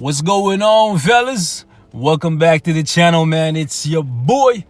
What's going on, fellas? Welcome back to the channel, man. It's your boy.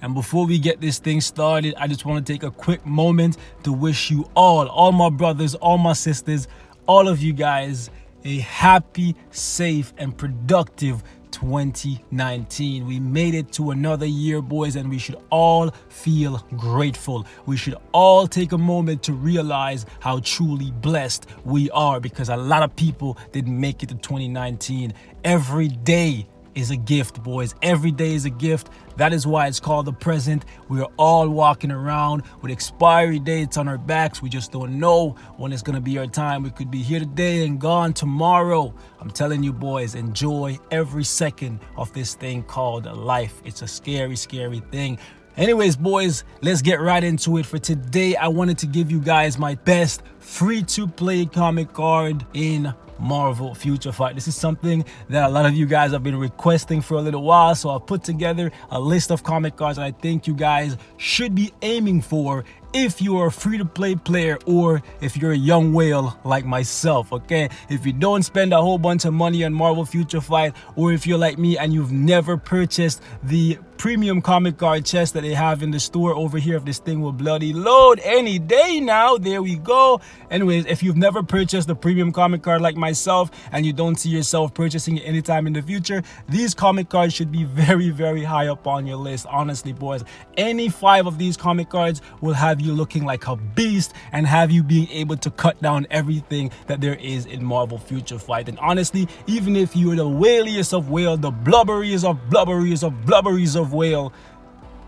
And before we get this thing started, I just want to take a quick moment to wish you all my brothers, all my sisters, all of you guys, a happy, safe, and productive 2019. We made it to another year, boys, and we should all feel grateful. We should all take a moment to realize how truly blessed we are, because a lot of people didn't make it to 2019. Every day is a gift, boys. Every day is a gift. That is why it's called the present. We are all walking around with expiry dates on our backs. We just don't know when it's gonna be our time. We could be here today and gone tomorrow. I'm telling you, boys, enjoy every second of this thing called life. It's a scary, scary thing. Anyways, boys, let's get right into it. For today, I wanted to give you guys my best free-to-play comic card in Marvel Future Fight. This is something that a lot of you guys have been requesting for a little while, so I've put together a list of comic cards that I think you guys should be aiming for if you are a free-to-play player, or if you're a young whale like myself. Okay, if you don't spend a whole bunch of money on Marvel Future Fight, or if you're like me and you've never purchased the premium comic card chest that they have in the store over here, if this thing will bloody load any day now, there we go. Anyways, if you've never purchased the premium comic card like myself and you don't see yourself purchasing it anytime in the future, these comic cards should be very, very high up on your list. Honestly, boys, any 5 of these comic cards will have you looking like a beast and have you being able to cut down everything that there is in Marvel Future Fight. And honestly, even if you're the whaliest of whale, the blubberiest of blubberiest of blubberies of whale,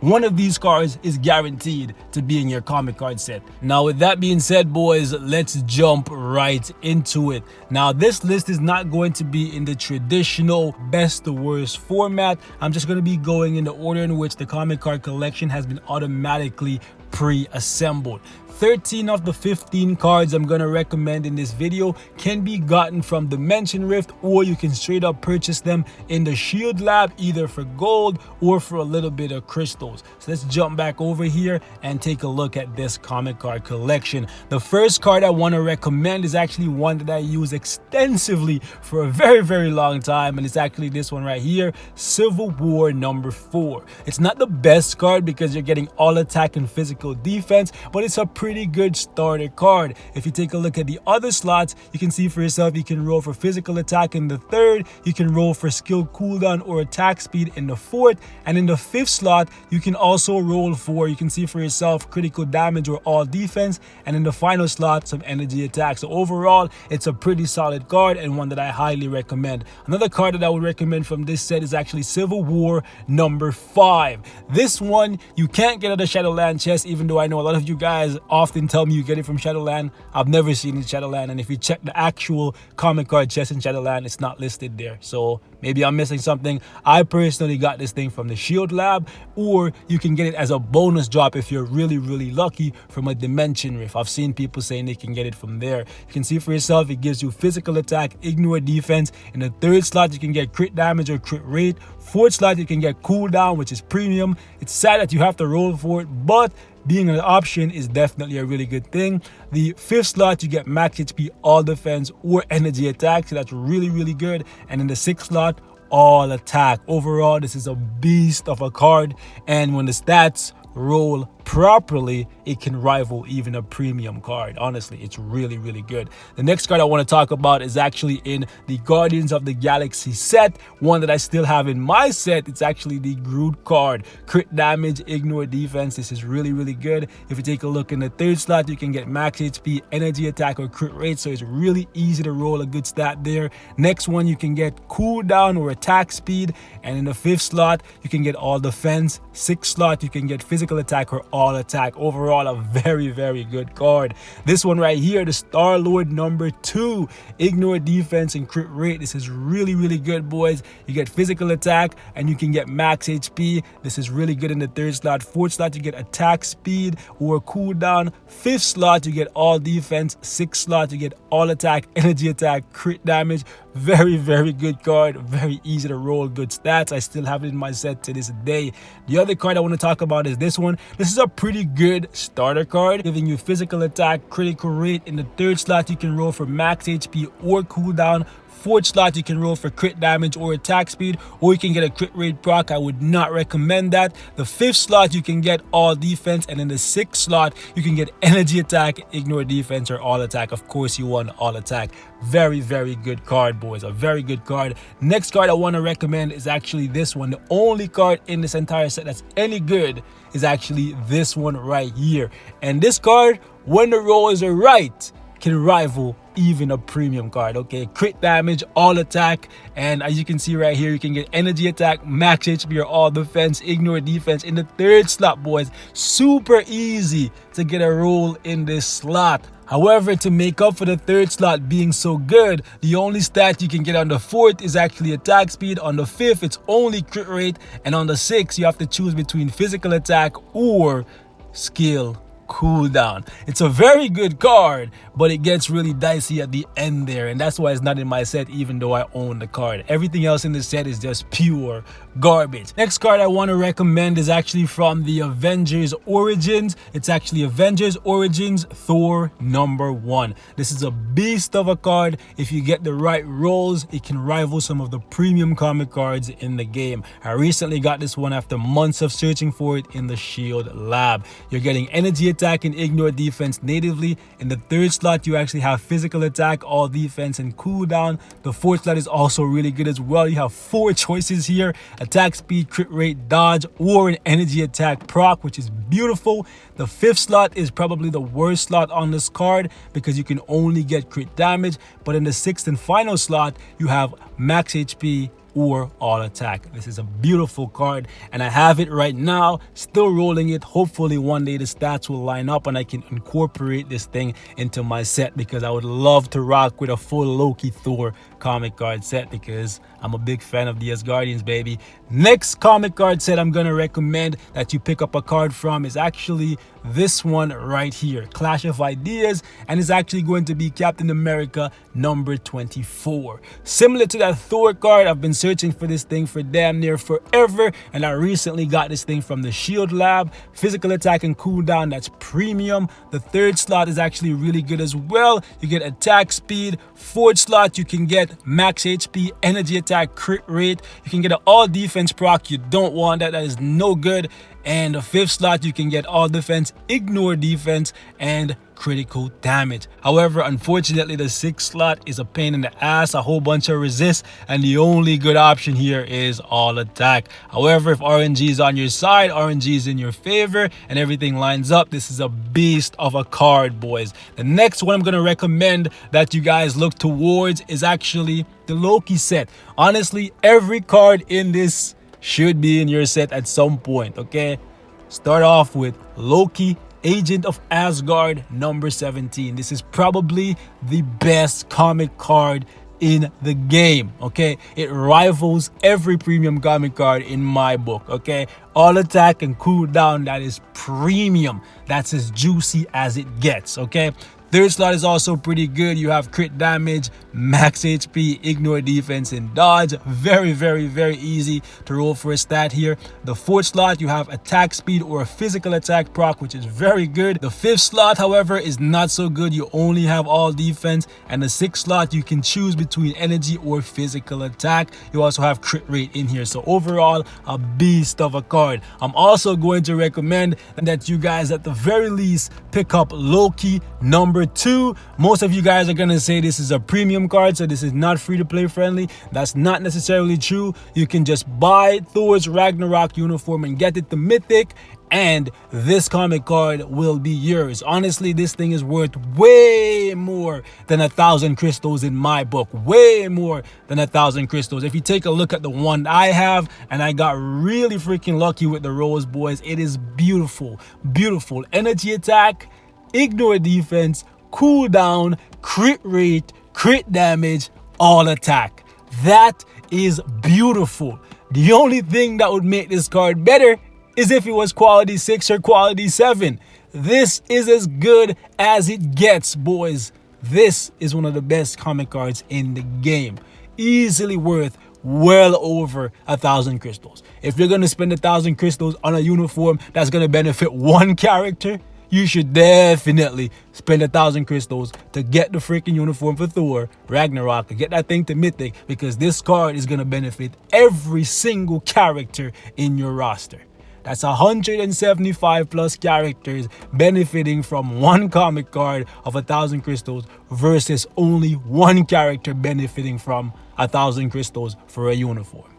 one of these cards is guaranteed to be in your comic card set. Now, with that being said, boys, let's jump right into it. Now, this list is not going to be in the traditional best to worst format. I'm just going to be going in the order in which the comic card collection has been automatically pre-assembled. 13 of the 15 cards I'm going to recommend in this video can be gotten from Dimension Rift, or you can straight up purchase them in the Shield Lab, either for gold or for a little bit of crystals. So let's jump back over here and take a look at this comic card collection. The first card I want to recommend is actually one that I use extensively for a very, very long time, and it's actually this one right here, Civil War number 4. It's not the best card because you're getting all attack and physical defense, but it's a pretty good starter card. If you take a look at the other slots, you can see for yourself you can roll for physical attack in the 3rd, you can roll for skill cooldown or attack speed in the 4th, and in the 5th slot you can also roll for, you can see for yourself, critical damage or all defense, and in the final slot some energy attack. So overall, it's a pretty solid card and one that I highly recommend. Another card that I would recommend from this set is actually Civil War number 5. This one you can't get at the Shadowland chest, even though I know a lot of you guys often tell me you get it from Shadowland. I've never seen it in Shadowland, and if you check the actual comic card chest in Shadowland, it's not listed there. So maybe I'm missing something. I personally got this thing from the Shield Lab, or you can get it as a bonus drop if you're really, really lucky from a Dimension Rift. I've seen people saying they can get it from there. You can see for yourself, it gives you physical attack, ignore defense. In the 3rd slot, you can get crit damage or crit rate. 4th slot, you can get cooldown, which is premium. It's sad that you have to roll for it, but being an option is definitely a really good thing. The 5th slot, you get max HP, all defense, or energy attack, so that's really, really good. And in the 6th slot, all attack. Overall, this is a beast of a card, and when the stats roll properly, it can rival even a premium card. Honestly, it's really, really good. The next card I want to talk about is actually in the Guardians of the Galaxy set, one that I still have in my set. It's actually the Groot card. Crit damage, ignore defense. This is really, really good. If you take a look in the 3rd slot, you can get max HP, energy attack, or crit rate, so it's really easy to roll a good stat there. Next one, you can get cooldown or attack speed, and in the 5th slot, you can get all defense. 6th slot, you can get physical attack or all attack. Overall, a very, very good card. This one right here, the Star-Lord number 2, ignore defense and crit rate. This is really, really good, boys. You get physical attack and you can get max HP. This is really good in the 3rd slot. 4th slot, you get attack speed or cooldown. 5th slot, you get all defense. 6th slot, you get all attack, energy attack, crit damage. Very, very good card. Very easy to roll, good stats. I still have it in my set to this day. The other card I want to talk about is this one. This is a pretty good starter card, giving you physical attack, critical rate. In the 3rd slot, you can roll for max HP or cooldown. Fourth slot, you can roll for crit damage or attack speed, or you can get a crit rate proc. I would not recommend that. The fifth slot, you can get all defense, and in the sixth slot, you can get energy attack, ignore defense, or all attack. Of course, you want all attack. Very, very good card, boys. A very good card. Next card I want to recommend is actually this one. The only card in this entire set that's any good is actually this one right here. And this card, when the rolls are right, can rival even a premium card. Okay, crit damage, all attack, and as you can see right here, you can get energy attack, max HP, or all defense, ignore defense in the third slot, boys. Super easy to get a roll in this slot. However, to make up for the third slot being so good, the only stat you can get on the fourth is actually attack speed. On the fifth, it's only crit rate, and on the sixth, you have to choose between physical attack or skill cooldown. It's a very good card, but it gets really dicey at the end there, and that's why it's not in my set even though I own the card. Everything else in the set is just pure garbage. Next card I want to recommend is actually from the Avengers Origins. It's actually Avengers Origins Thor #1. This is a beast of a card. If you get the right rolls, it can rival some of the premium comic cards in the game. I recently got this one after months of searching for it in the Shield lab. You're getting energy attack and ignore defense natively. In the third slot, you actually have physical attack, all defense, and cooldown. The fourth slot is also really good as well. You have 4 choices here: attack speed, crit rate, dodge, or an energy attack proc, which is beautiful. The fifth slot is probably the worst slot on this card because you can only get crit damage. But in the sixth and final slot, you have max HP or all attack. This is a beautiful card, and I have it right now, still rolling it. Hopefully one day the stats will line up and I can incorporate this thing into my set, because I would love to rock with a full Loki Thor comic card set because I'm a big fan of the Asgardians, baby. Next comic card set I'm gonna recommend that you pick up a card from is actually this one right here, Clash of Ideas, and it's actually going to be Captain America #24. Similar to that Thor card, I've been searching for this thing for damn near forever, and I recently got this thing from the Shield lab. Physical attack and cooldown, that's premium. The third slot is actually really good as well. You get attack speed. Fourth slot, you can get max HP, energy attack, crit rate. You can get an all defense proc. You don't want that. That is no good. And the fifth slot, you can get all defense, ignore defense, and critical damage. However, unfortunately, the sixth slot is a pain in the ass, a whole bunch of resist, and the only good option here is all attack. However, if RNG is on your side, RNG is in your favor, and everything lines up, this is a beast of a card, boys. The next one I'm going to recommend that you guys look towards is actually the Loki set. Honestly, every card in this should be in your set at some point, okay? Start off with Loki, Agent of Asgard #17. This is probably the best comic card in the game, okay? It rivals every premium comic card in my book, okay? All attack and cooldown, that is premium. That's as juicy as it gets, okay? Third slot is also pretty good. You have crit damage, max HP, ignore defense, and dodge. Very, very, very easy to roll for a stat here. The fourth slot, you have attack speed or a physical attack proc, which is very good. The fifth slot, however, is not so good. You only have all defense. And the sixth slot, you can choose between energy or physical attack. You also have crit rate in here. So overall, a beast of a card. I'm also going to recommend that you guys at the very least pick up Loki #2. Most of you guys are gonna say this is a premium card, so this is not free to play friendly. That's not necessarily true. You can just buy Thor's Ragnarok uniform and get it to Mythic, and this comic card will be yours. Honestly, this thing is worth way more than 1,000 crystals in my book. Way more than 1,000 crystals. If you take a look at the one I have, and I got really freaking lucky with the rolls, boys, it is beautiful. Beautiful. Energy attack, ignore defense, cooldown, crit rate, crit damage, all attack. That is beautiful. The only thing that would make this card better is if it was quality 6 or quality 7. This is as good as it gets, boys. This is one of the best comic cards in the game. Easily worth well over 1,000 crystals. If you're going to spend 1,000 crystals on a uniform that's going to benefit one character, you should definitely spend 1,000 crystals to get the freaking uniform for Thor, Ragnarok, and get that thing to Mythic, because this card is going to benefit every single character in your roster. That's 175 plus characters benefiting from one comic card of 1,000 crystals versus only one character benefiting from 1,000 crystals for a uniform.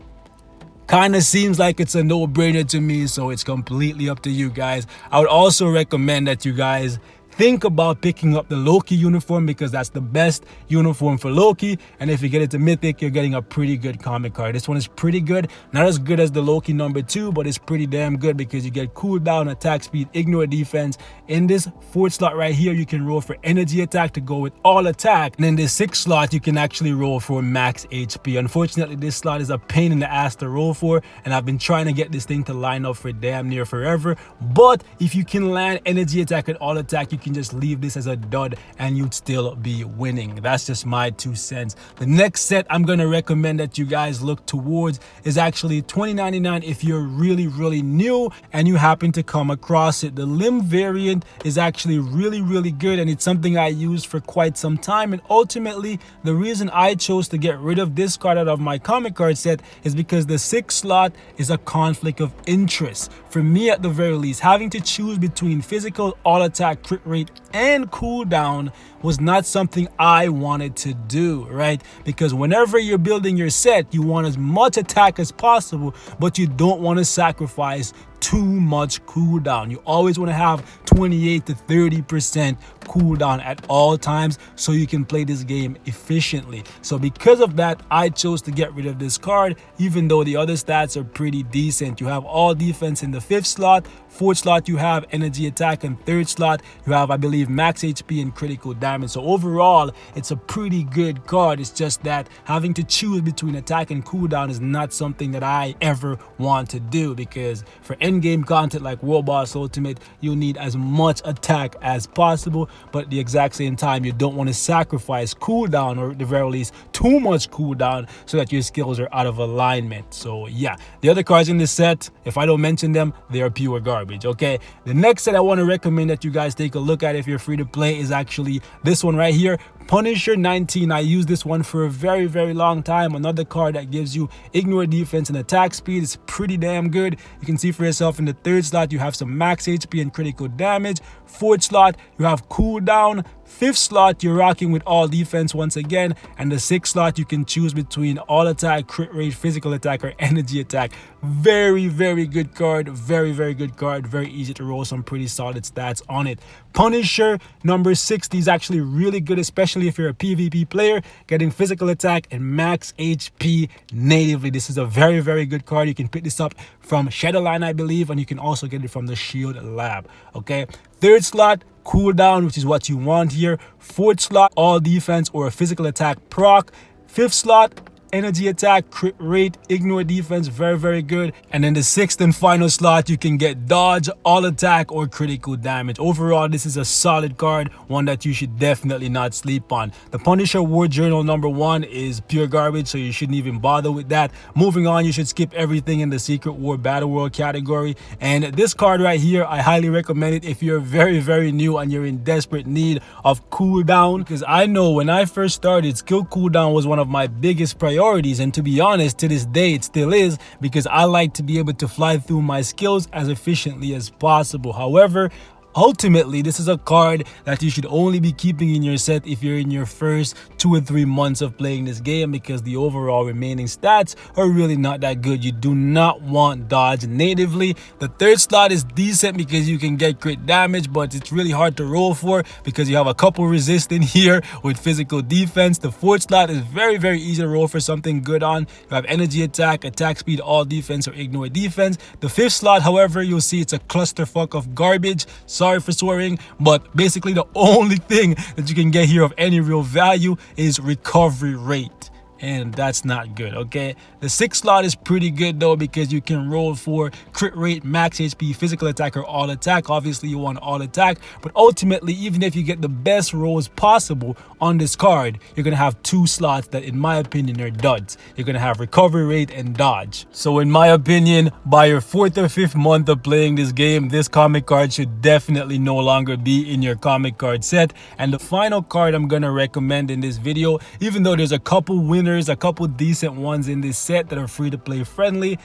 Kind of seems like it's a no-brainer to me, so it's completely up to you guys. I would also recommend that you guys think about picking up the Loki uniform, because that's the best uniform for Loki. And if you get it to Mythic, you're getting a pretty good comic card. This one is pretty good. Not as good as the Loki number 2, but it's pretty damn good because you get cooldown, attack speed, ignore defense. In this 4th slot right here, you can roll for energy attack to go with all attack. And in this 6th slot, you can actually roll for max HP. Unfortunately, this slot is a pain in the ass to roll for, and I've been trying to get this thing to line up for damn near forever. But if you can land energy attack and all attack, you can just leave this as a dud and you'd still be winning. That's just my 2 cents. The next set I'm going to recommend that you guys look towards is actually $20.99 if you're really new and you happen to come across it. The limb variant is actually really good, and it's something I used for quite some time. And ultimately, the reason I chose to get rid of this card out of my comic card set is because the 6th slot is a conflict of interest. For me, at the very least, having to choose between physical, all attack, crit rate, and cooldown was not something I wanted to do, right? Because whenever you're building your set, you want as much attack as possible, but you don't want to sacrifice too much cooldown. You always want to have 28 to 30% cooldown at all times so you can play this game efficiently. So because of that, I chose to get rid of this card, even though the other stats are pretty decent. You have all defense in the 5th slot, 4th slot you have energy attack, and 3rd slot you have, I believe, max HP and critical damage. So overall, it's a pretty good card. It's just that having to choose between attack and cooldown is not something that I ever want to do, because for endgame content like World Boss Ultimate, you need as much attack as possible, but at the exact same time, you don't want to sacrifice cooldown, or at the very least too much cooldown, so that your skills are out of alignment. So yeah, the other cards in this set, if I don't mention them, they are pure garbage. Okay, the next set I want to recommend that you guys take a look at if you're free to play is actually this one right here, Punisher 19. I used this one for a very long time. Another card that gives you ignore defense and attack speed. It's pretty damn good. You can see for yourself in the 3rd slot you have some max HP and critical damage. 4th slot you have cooldown. 5th slot you're rocking with all defense once again, and the 6th slot you can choose between all attack, crit rate, physical attack, or energy attack. Very good card. Very good card. Very easy to roll some pretty solid stats on it. Punisher number 60 is actually really good, especially if you're a PvP player, getting physical attack and max HP natively. This is a very good card. You can pick this up from Shadowline, I believe, and you can also get it from the Shield Lab. Okay, 3rd slot cooldown, which is what you want here. 4th slot all defense or a physical attack proc. 5th slot energy attack, crit rate, ignore defense, very good. And in the 6th and final slot, you can get dodge, all attack, or critical damage. Overall, this is a solid card, one that you should definitely not sleep on. The Punisher War Journal number 1 is pure garbage, so you shouldn't even bother with that. Moving on, you should skip everything in the Secret War Battle World category. And this card right here, I highly recommend it if you're very new and you're in desperate need of cooldown, because I know when I first started, skill cooldown was one of my biggest priorities. And to be honest, to this day it still is, because I like to be able to fly through my skills as efficiently as possible. However, ultimately, this is a card that you should only be keeping in your set if you're in your first 2 or 3 months of playing this game, because the overall remaining stats are really not that good. You do not want dodge natively. The 3rd slot is decent because you can get crit damage, but it's really hard to roll for because you have a couple resist in here with physical defense. The 4th slot is very easy to roll for something good on. You have energy attack, attack speed, all defense, or ignore defense. The 5th slot, however, you'll see it's a clusterfuck of garbage. Sorry for swearing, but basically the only thing that you can get here of any real value is recovery rate. and that's not good. Okay, the 6th slot is pretty good though, because you can roll for crit rate, max HP, physical attack, or all attack. Obviously you want all attack, but ultimately, even if you get the best rolls possible on this card, you're gonna have 2 slots that in my opinion are duds. You're gonna have recovery rate and dodge. So in my opinion, by your 4th or 5th month of playing this game, this comic card should definitely no longer be in your comic card set. And the final card I'm gonna recommend in this video, even though there's a couple winners, a couple decent ones in this set that are free to play friendly,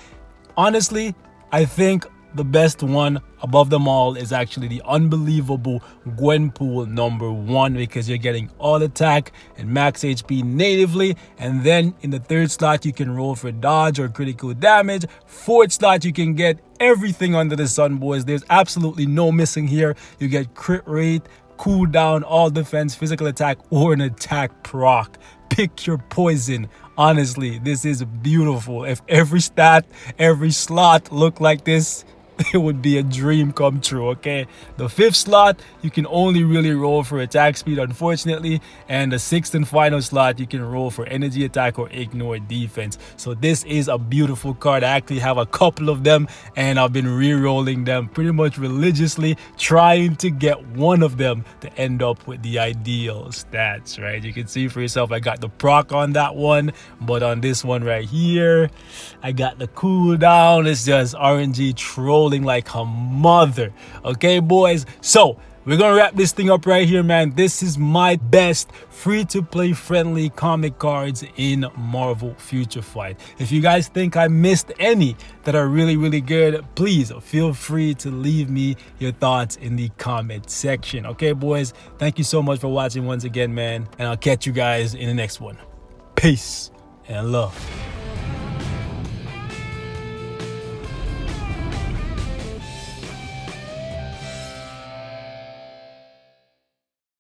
honestly, I think the best one above them all is actually the unbelievable Gwenpool #1, because you're getting all attack and max HP natively, and then in the 3rd slot you can roll for dodge or critical damage. 4th slot you can get everything under the sun, boys. There's absolutely no missing here. You get crit rate, cooldown, all defense, physical attack, or an attack proc. Pick your poison. Honestly, this is beautiful. If every stat, every slot looked like this, it would be a dream come true. Okay, the 5th slot you can only really roll for attack speed, unfortunately, and the 6th and final slot you can roll for energy attack or ignore defense. So this is a beautiful card. I actually have a couple of them, and I've been re-rolling them pretty much religiously, trying to get one of them to end up with the ideal stats, right? You can see for yourself, I got the proc on that one, but on this one right here, I got the cooldown. It's just RNG troll like a mother. Okay, boys, so we're gonna wrap this thing up right here, man. This is my best free-to-play friendly comic cards in Marvel Future Fight. If you guys think I missed any that are really good, please feel free to leave me your thoughts in the comment section. Okay, boys, thank you so much for watching once again, man, and I'll catch you guys in the next one. Peace and love.